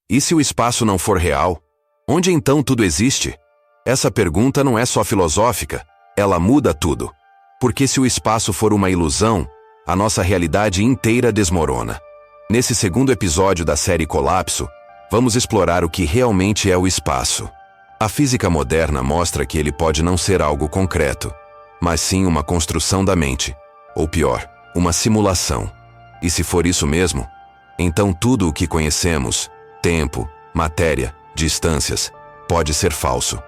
E se o espaço não for real? Onde então tudo existe? Essa pergunta não é só filosófica, ela muda tudo. Porque se o espaço for uma ilusão, a nossa realidade inteira desmorona. Nesse segundo episódio da série Colapso, vamos explorar o que realmente é o espaço. A física moderna mostra que ele pode não ser algo concreto, mas sim uma construção da mente, ou pior, uma simulação. E se for isso mesmo, então tudo o que conhecemos, tempo, matéria, distâncias, pode ser falso.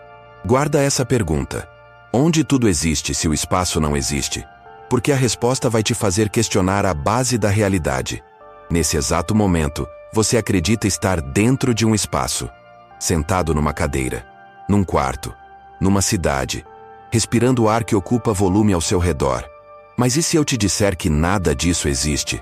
Guarda essa pergunta. Onde tudo existe se o espaço não existe? Porque a resposta vai te fazer questionar a base da realidade. Nesse exato momento, você acredita estar dentro de um espaço, sentado numa cadeira, num quarto, numa cidade, respirando o ar que ocupa volume ao seu redor. Mas e se eu te disser que nada disso existe?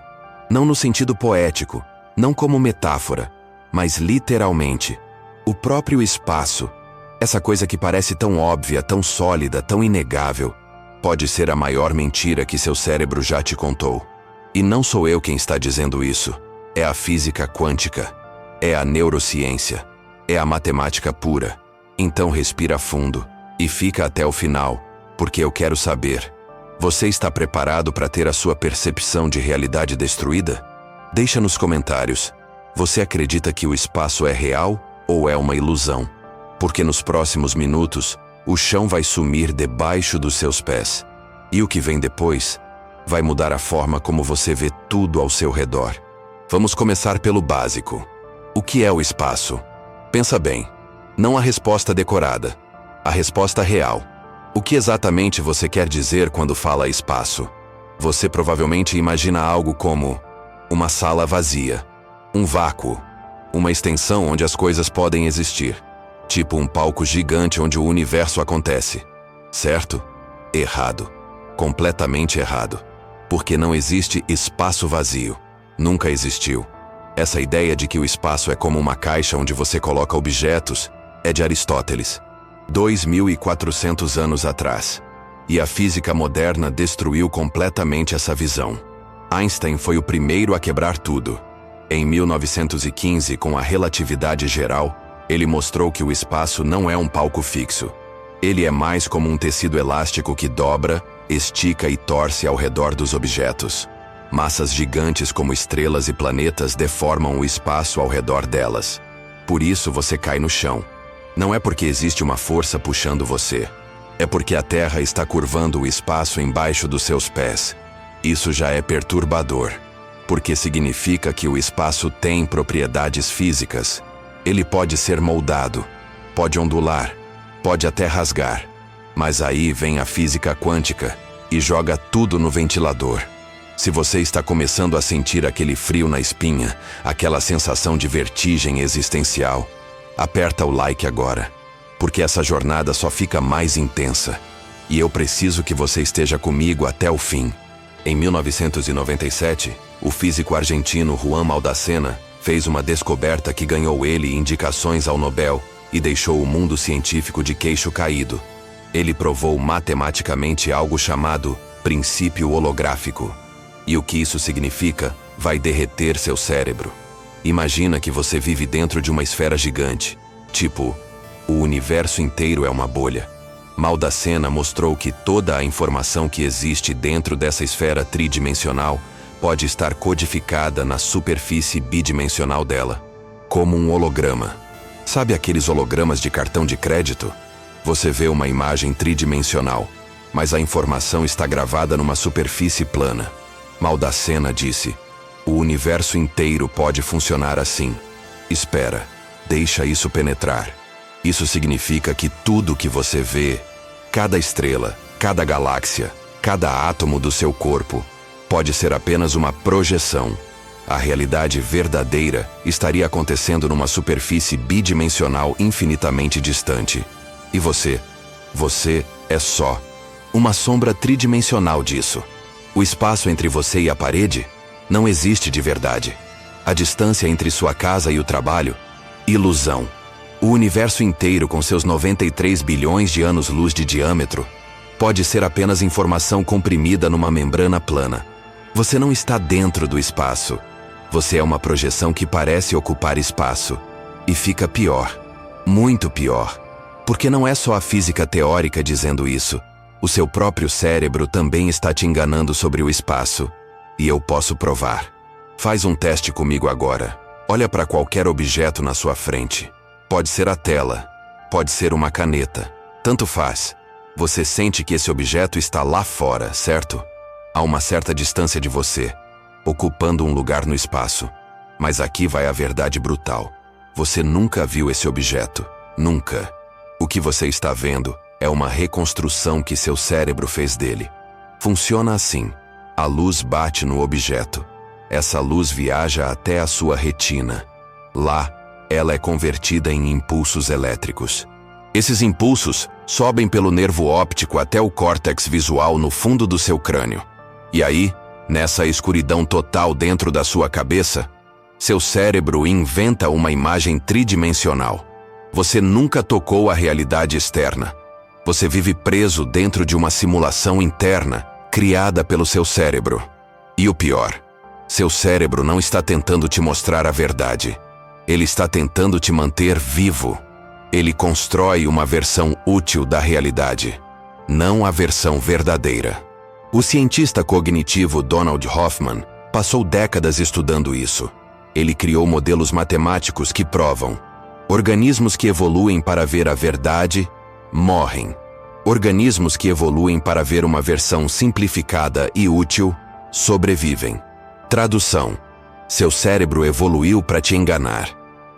Não no sentido poético, não como metáfora, mas literalmente. O próprio espaço, essa coisa que parece tão óbvia, tão sólida, tão inegável, pode ser a maior mentira que seu cérebro já te contou. E não sou eu quem está dizendo isso. É a física quântica. É a neurociência. É a matemática pura. Então respira fundo e fica até o final, porque eu quero saber. Você está preparado para ter a sua percepção de realidade destruída? Deixa nos comentários. Você acredita que o espaço é real ou é uma ilusão? Porque nos próximos minutos, o chão vai sumir debaixo dos seus pés. E o que vem depois vai mudar a forma como você vê tudo ao seu redor. Vamos começar pelo básico. O que é o espaço? Pensa bem. Não a resposta decorada. A resposta real. O que exatamente você quer dizer quando fala espaço? Você provavelmente imagina algo como uma sala vazia, um vácuo, uma extensão onde as coisas podem existir. Tipo um palco gigante onde o universo acontece. Certo? Errado. Completamente errado. Porque não existe espaço vazio. Nunca existiu. Essa ideia de que o espaço é como uma caixa onde você coloca objetos é de Aristóteles, 2.400 anos atrás. E a física moderna destruiu completamente essa visão. Einstein foi o primeiro a quebrar tudo. Em 1915, com a relatividade geral, ele mostrou que o espaço não é um palco fixo. Ele é mais como um tecido elástico que dobra, estica e torce ao redor dos objetos. Massas gigantes como estrelas e planetas deformam o espaço ao redor delas. Por isso você cai no chão. Não é porque existe uma força puxando você. É porque a Terra está curvando o espaço embaixo dos seus pés. Isso já é perturbador, porque significa que o espaço tem propriedades físicas. Ele pode ser moldado, pode ondular, pode até rasgar. Mas aí vem a física quântica e joga tudo no ventilador. Se você está começando a sentir aquele frio na espinha, aquela sensação de vertigem existencial, aperta o like agora, porque essa jornada só fica mais intensa. E eu preciso que você esteja comigo até o fim. Em 1997, o físico argentino Juan Maldacena fez uma descoberta que ganhou ele indicações ao Nobel e deixou o mundo científico de queixo caído. Ele provou matematicamente algo chamado princípio holográfico. E o que isso significa vai derreter seu cérebro. Imagina que você vive dentro de uma esfera gigante. Tipo, o universo inteiro é uma bolha. Maldacena mostrou que toda a informação que existe dentro dessa esfera tridimensional pode estar codificada na superfície bidimensional dela, como um holograma. Sabe aqueles hologramas de cartão de crédito? Você vê uma imagem tridimensional, mas a informação está gravada numa superfície plana. Maldacena disse: o universo inteiro pode funcionar assim. Espera, deixa isso penetrar. Isso significa que tudo que você vê, cada estrela, cada galáxia, cada átomo do seu corpo, pode ser apenas uma projeção. A realidade verdadeira estaria acontecendo numa superfície bidimensional infinitamente distante. E você é só uma sombra tridimensional disso. O espaço entre você e a parede não existe de verdade. A distância entre sua casa e o trabalho, ilusão. O universo inteiro, com seus 93 bilhões de anos-luz de diâmetro, pode ser apenas informação comprimida numa membrana plana. Você não está dentro do espaço. Você é uma projeção que parece ocupar espaço. E fica pior. Muito pior. Porque não é só a física teórica dizendo isso. O seu próprio cérebro também está te enganando sobre o espaço. E eu posso provar. Faz um teste comigo agora. Olha para qualquer objeto na sua frente. Pode ser a tela. Pode ser uma caneta. Tanto faz. Você sente que esse objeto está lá fora, certo? A uma certa distância de você, ocupando um lugar no espaço. Mas aqui vai a verdade brutal. Você nunca viu esse objeto. Nunca. O que você está vendo é uma reconstrução que seu cérebro fez dele. Funciona assim. A luz bate no objeto. Essa luz viaja até a sua retina. Lá, ela é convertida em impulsos elétricos. Esses impulsos sobem pelo nervo óptico até o córtex visual no fundo do seu crânio. E aí, nessa escuridão total dentro da sua cabeça, seu cérebro inventa uma imagem tridimensional. Você nunca tocou a realidade externa. Você vive preso dentro de uma simulação interna, criada pelo seu cérebro. E o pior, seu cérebro não está tentando te mostrar a verdade. Ele está tentando te manter vivo. Ele constrói uma versão útil da realidade, não a versão verdadeira. O cientista cognitivo Donald Hoffman passou décadas estudando isso. Ele criou modelos matemáticos que provam: organismos que evoluem para ver a verdade, morrem. Organismos que evoluem para ver uma versão simplificada e útil, sobrevivem. Tradução: seu cérebro evoluiu para te enganar,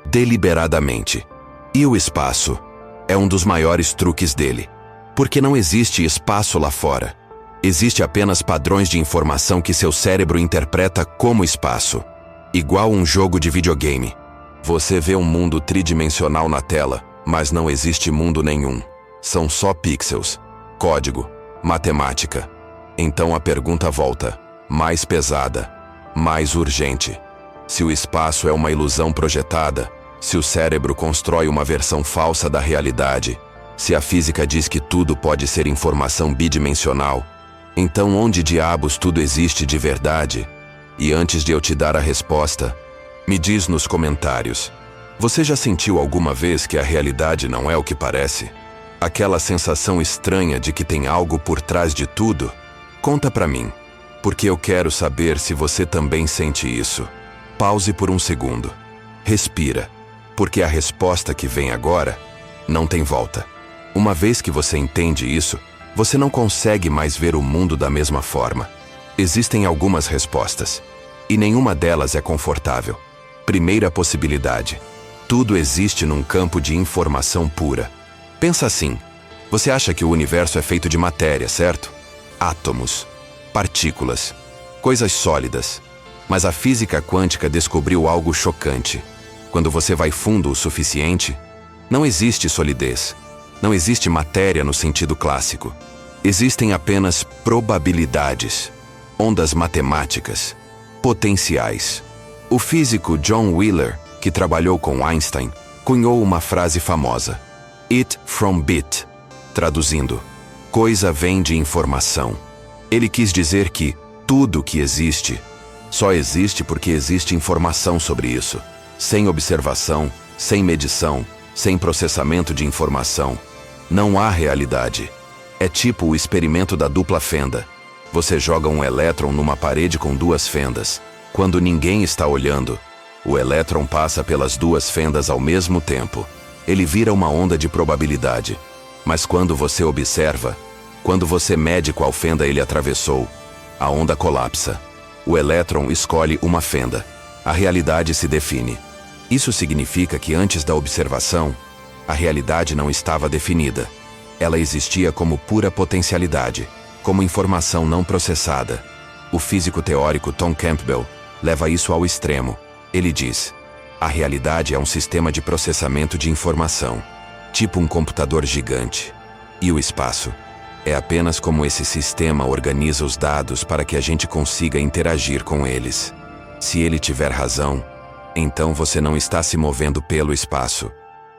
deliberadamente. E o espaço é um dos maiores truques dele, porque não existe espaço lá fora. Existe apenas padrões de informação que seu cérebro interpreta como espaço. Igual um jogo de videogame. Você vê um mundo tridimensional na tela, mas não existe mundo nenhum. São só pixels, código, matemática. Então a pergunta volta, mais pesada, mais urgente. Se o espaço é uma ilusão projetada, se o cérebro constrói uma versão falsa da realidade, se a física diz que tudo pode ser informação bidimensional, então onde diabos tudo existe de verdade? E antes de eu te dar a resposta, me diz nos comentários. Você já sentiu alguma vez que a realidade não é o que parece? Aquela sensação estranha de que tem algo por trás de tudo? Conta pra mim, porque eu quero saber se você também sente isso. Pause por um segundo. Respira, porque a resposta que vem agora não tem volta. Uma vez que você entende isso, você não consegue mais ver o mundo da mesma forma. Existem algumas respostas, e nenhuma delas é confortável. Primeira possibilidade: tudo existe num campo de informação pura. Pensa assim, você acha que o universo é feito de matéria, certo? Átomos, partículas, coisas sólidas. Mas a física quântica descobriu algo chocante. Quando você vai fundo o suficiente, não existe solidez. Não existe matéria no sentido clássico. Existem apenas probabilidades, ondas matemáticas, potenciais. O físico John Wheeler, que trabalhou com Einstein, cunhou uma frase famosa: "It from bit", traduzindo, coisa vem de informação. Ele quis dizer que tudo que existe só existe porque existe informação sobre isso. Sem observação, sem medição, sem processamento de informação, não há realidade. É tipo o experimento da dupla fenda. Você joga um elétron numa parede com duas fendas. Quando ninguém está olhando, o elétron passa pelas duas fendas ao mesmo tempo. Ele vira uma onda de probabilidade. Mas quando você observa, quando você mede qual fenda ele atravessou, a onda colapsa. O elétron escolhe uma fenda. A realidade se define. Isso significa que antes da observação, a realidade não estava definida. Ela existia como pura potencialidade, como informação não processada. O físico teórico Tom Campbell leva isso ao extremo. Ele diz: a realidade é um sistema de processamento de informação, tipo um computador gigante. E o espaço é apenas como esse sistema organiza os dados para que a gente consiga interagir com eles. Se ele tiver razão, então você não está se movendo pelo espaço.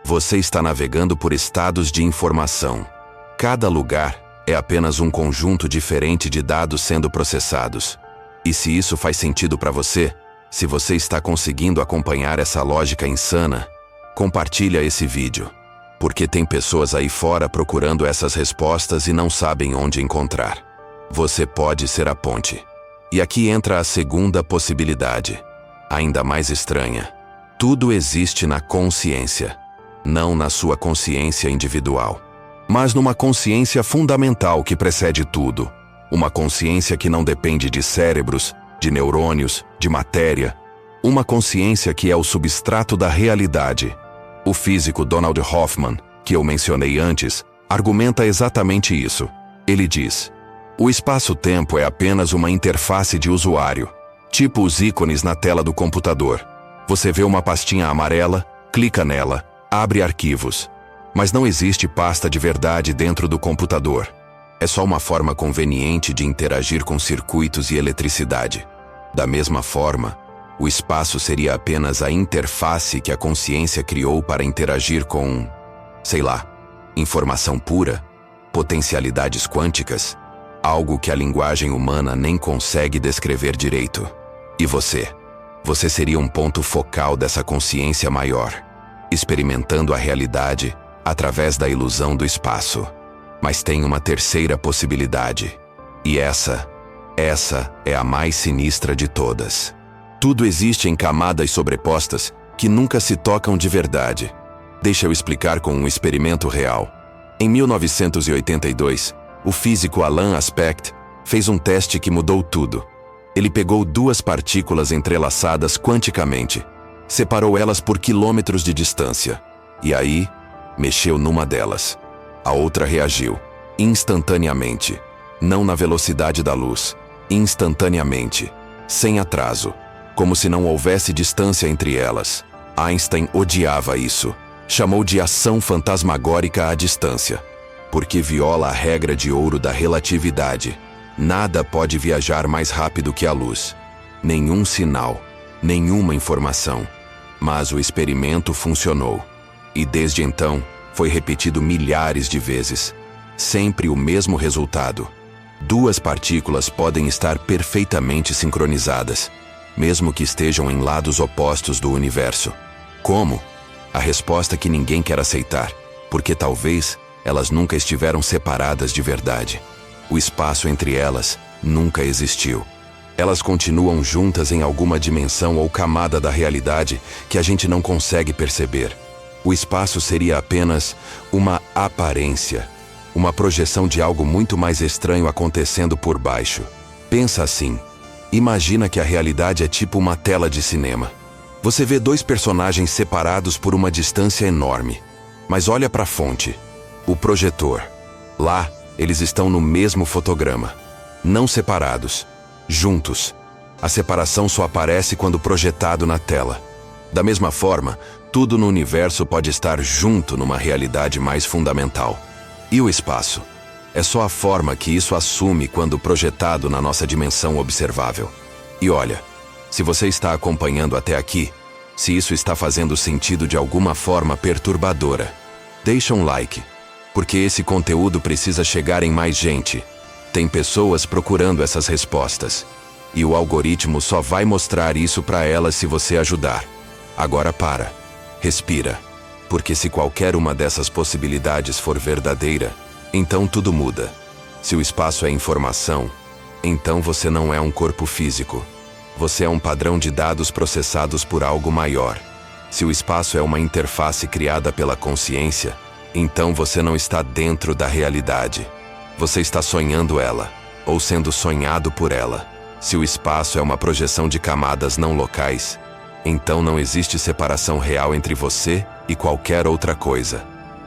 Você está navegando por estados de informação. Cada lugar é apenas um conjunto diferente de dados sendo processados. E se isso faz sentido para você, se você está conseguindo acompanhar essa lógica insana, Compartilha esse vídeo, porque tem pessoas aí fora procurando essas respostas e não sabem onde encontrar. Você pode ser a ponte. E aqui entra a segunda possibilidade, ainda mais estranha. Tudo existe na consciência, não na sua consciência individual, mas numa consciência fundamental que precede tudo. Uma consciência que não depende de cérebros, de neurônios, de matéria. Uma consciência que é o substrato da realidade. O físico Donald Hoffman, que eu mencionei antes, argumenta exatamente isso. Ele diz: o espaço-tempo é apenas uma interface de usuário, tipo os ícones na tela do computador. Você vê uma pastinha amarela, clica nela, abre arquivos. Mas não existe pasta de verdade dentro do computador. É só uma forma conveniente de interagir com circuitos e eletricidade. Da mesma forma, o espaço seria apenas a interface que a consciência criou para interagir com, sei lá, informação pura, potencialidades quânticas, algo que a linguagem humana nem consegue descrever direito. E você? Você seria um ponto focal dessa consciência maior, experimentando a realidade através da ilusão do espaço. Mas tem uma terceira possibilidade. E essa é a mais sinistra de todas. Tudo existe em camadas sobrepostas que nunca se tocam de verdade. Deixa eu explicar com um experimento real. Em 1982, o físico Alain Aspect fez um teste que mudou tudo. Ele pegou duas partículas entrelaçadas quanticamente, separou elas por quilômetros de distância, e aí, mexeu numa delas. A outra reagiu, instantaneamente, não na velocidade da luz, instantaneamente, sem atraso, como se não houvesse distância entre elas. Einstein odiava isso, chamou de ação fantasmagórica à distância, porque viola a regra de ouro da relatividade. Nada pode viajar mais rápido que a luz. Nenhum sinal, nenhuma informação. Mas o experimento funcionou. E desde então, foi repetido milhares de vezes. Sempre o mesmo resultado. Duas partículas podem estar perfeitamente sincronizadas, mesmo que estejam em lados opostos do universo. Como? A resposta que ninguém quer aceitar, porque talvez elas nunca estiveram separadas de verdade. O espaço entre elas nunca existiu. Elas continuam juntas em alguma dimensão ou camada da realidade que a gente não consegue perceber. O espaço seria apenas uma aparência, uma projeção de algo muito mais estranho acontecendo por baixo. Pensa assim. Imagina que a realidade é tipo uma tela de cinema. Você vê dois personagens separados por uma distância enorme. Mas olha para a fonte, o projetor. Lá, eles estão no mesmo fotograma. Não separados, juntos. A separação só aparece quando projetado na tela. Da mesma forma, tudo no universo pode estar junto numa realidade mais fundamental. E o espaço? É só a forma que isso assume quando projetado na nossa dimensão observável. E olha, se você está acompanhando até aqui, se isso está fazendo sentido de alguma forma perturbadora, deixa um like, porque esse conteúdo precisa chegar em mais gente. Tem pessoas procurando essas respostas. E o algoritmo só vai mostrar isso para elas se você ajudar. Agora para. Respira. Porque se qualquer uma dessas possibilidades for verdadeira, então tudo muda. Se o espaço é informação, então você não é um corpo físico. Você é um padrão de dados processados por algo maior. Se o espaço é uma interface criada pela consciência, então você não está dentro da realidade. Você está sonhando ela, ou sendo sonhado por ela. Se o espaço é uma projeção de camadas não locais, então não existe separação real entre você e qualquer outra coisa.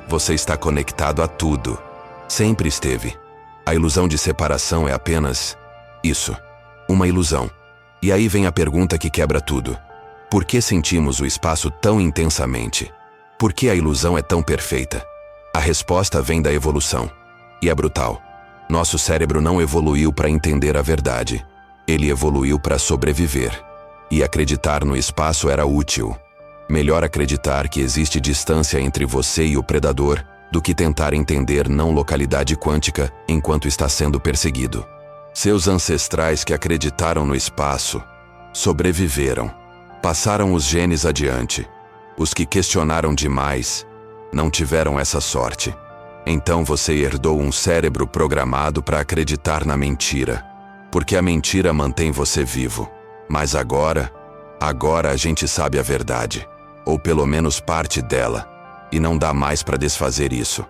Você está conectado a tudo. Sempre esteve. A ilusão de separação é apenas isso, uma ilusão. E aí vem a pergunta que quebra tudo. Por que sentimos o espaço tão intensamente? Por que a ilusão é tão perfeita? A resposta vem da evolução. E é brutal. Nosso cérebro não evoluiu para entender a verdade. Ele evoluiu para sobreviver. E acreditar no espaço era útil. Melhor acreditar que existe distância entre você e o predador do que tentar entender não localidade quântica enquanto está sendo perseguido. Seus ancestrais que acreditaram no espaço sobreviveram. Passaram os genes adiante. Os que questionaram demais não tiveram essa sorte. Então você herdou um cérebro programado para acreditar na mentira, porque a mentira mantém você vivo. Mas agora a gente sabe a verdade, ou pelo menos parte dela, e não dá mais para desfazer isso.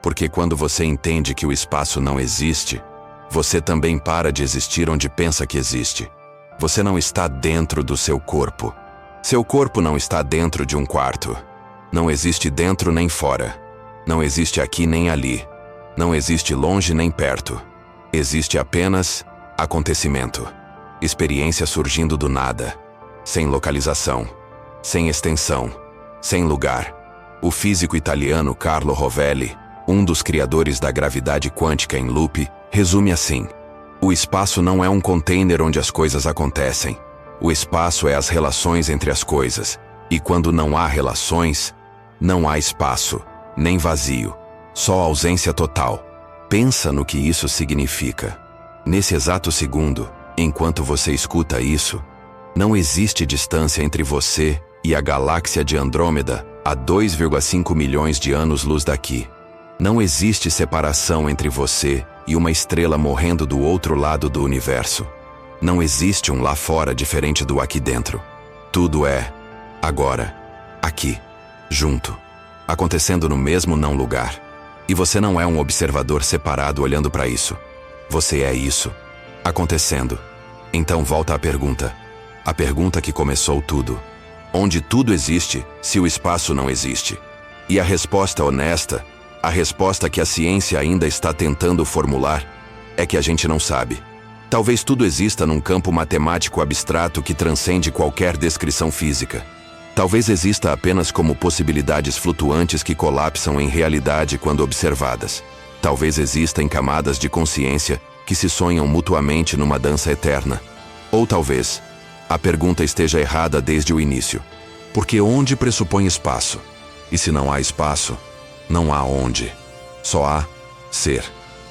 Porque quando você entende que o espaço não existe, você também para de existir onde pensa que existe. Você não está dentro do seu corpo. Seu corpo não está dentro de um quarto. Não existe dentro nem fora. Não existe aqui nem ali. Não existe longe nem perto. Existe apenas acontecimento. Experiência surgindo do nada. Sem localização. Sem extensão. Sem lugar. O físico italiano Carlo Rovelli, um dos criadores da gravidade quântica em loop, resume assim: o espaço não é um container onde as coisas acontecem. O espaço é as relações entre as coisas. E quando não há relações, não há espaço, nem vazio, só ausência total. Pensa no que isso significa. Nesse exato segundo, enquanto você escuta isso, não existe distância entre você e a galáxia de Andrômeda a 2,5 milhões de anos-luz daqui. Não existe separação entre você e uma estrela morrendo do outro lado do universo. Não existe um lá fora diferente do aqui dentro. Tudo é, agora, aqui, junto, acontecendo no mesmo não lugar. E você não é um observador separado olhando para isso. Você é isso, acontecendo. Então volta à pergunta. A pergunta que começou tudo. Onde tudo existe, se o espaço não existe? E a resposta honesta, a resposta que a ciência ainda está tentando formular, é que a gente não sabe. Talvez tudo exista num campo matemático abstrato que transcende qualquer descrição física. Talvez exista apenas como possibilidades flutuantes que colapsam em realidade quando observadas. Talvez exista em camadas de consciência que se sonham mutuamente numa dança eterna. Ou talvez a pergunta esteja errada desde o início. Porque onde pressupõe espaço? E se não há espaço, não há onde. Só há ser.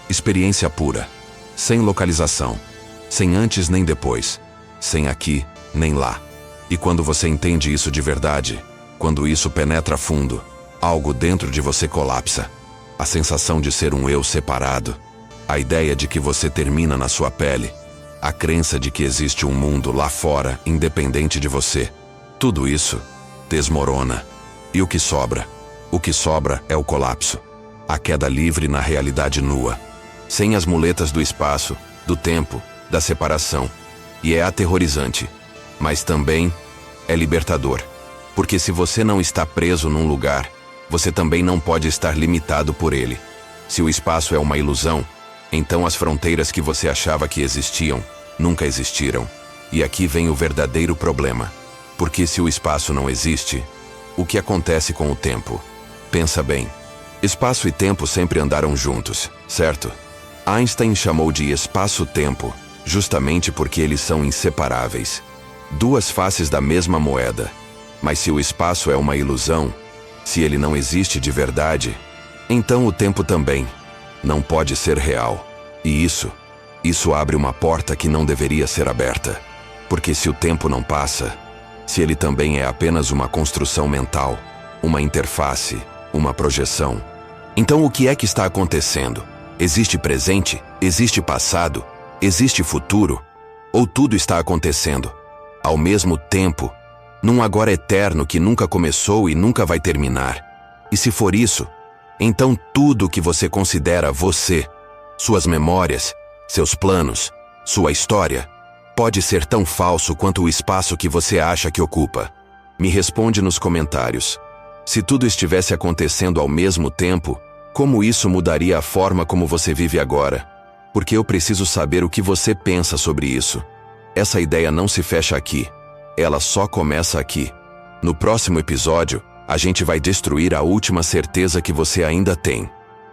Experiência pura. Sem localização. Sem antes nem depois. Sem aqui nem lá. E quando você entende isso de verdade, quando isso penetra fundo, algo dentro de você colapsa. A sensação de ser um eu separado. A ideia de que você termina na sua pele. A crença de que existe um mundo lá fora, independente de você. Tudo isso desmorona. E o que sobra? O que sobra é o colapso. A queda livre na realidade nua. Sem as muletas do espaço, do tempo, da separação. E é aterrorizante. Mas também é libertador. Porque se você não está preso num lugar, você também não pode estar limitado por ele. Se o espaço é uma ilusão, então as fronteiras que você achava que existiam, nunca existiram. E aqui vem o verdadeiro problema. Porque se o espaço não existe, o que acontece com o tempo? Pensa bem. Espaço e tempo sempre andaram juntos, certo? Einstein chamou de espaço-tempo, justamente porque eles são inseparáveis. Duas faces da mesma moeda. Mas se o espaço é uma ilusão, se ele não existe de verdade, então o tempo também não pode ser real. E isso abre uma porta que não deveria ser aberta. Porque se o tempo não passa, se ele também é apenas uma construção mental, uma interface, uma projeção, então o que é que está acontecendo? Existe presente? Existe passado? Existe futuro? Ou tudo está acontecendo ao mesmo tempo, num agora eterno que nunca começou e nunca vai terminar? E se for isso, então tudo o que você considera você, suas memórias, seus planos, sua história, pode ser tão falso quanto o espaço que você acha que ocupa. Me responde nos comentários. Se tudo estivesse acontecendo ao mesmo tempo, como isso mudaria a forma como você vive agora? Porque eu preciso saber o que você pensa sobre isso. Essa ideia não se fecha aqui. Ela só começa aqui. No próximo episódio, a gente vai destruir a última certeza que você ainda tem.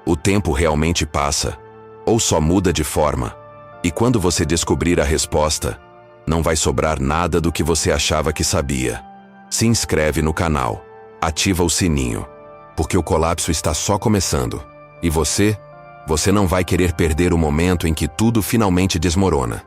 O tempo realmente passa, ou só muda de forma. E quando você descobrir a resposta, não vai sobrar nada do que você achava que sabia. Se inscreve no canal. Ativa o sininho. Porque o colapso está só começando. E você não vai querer perder o momento em que tudo finalmente desmorona.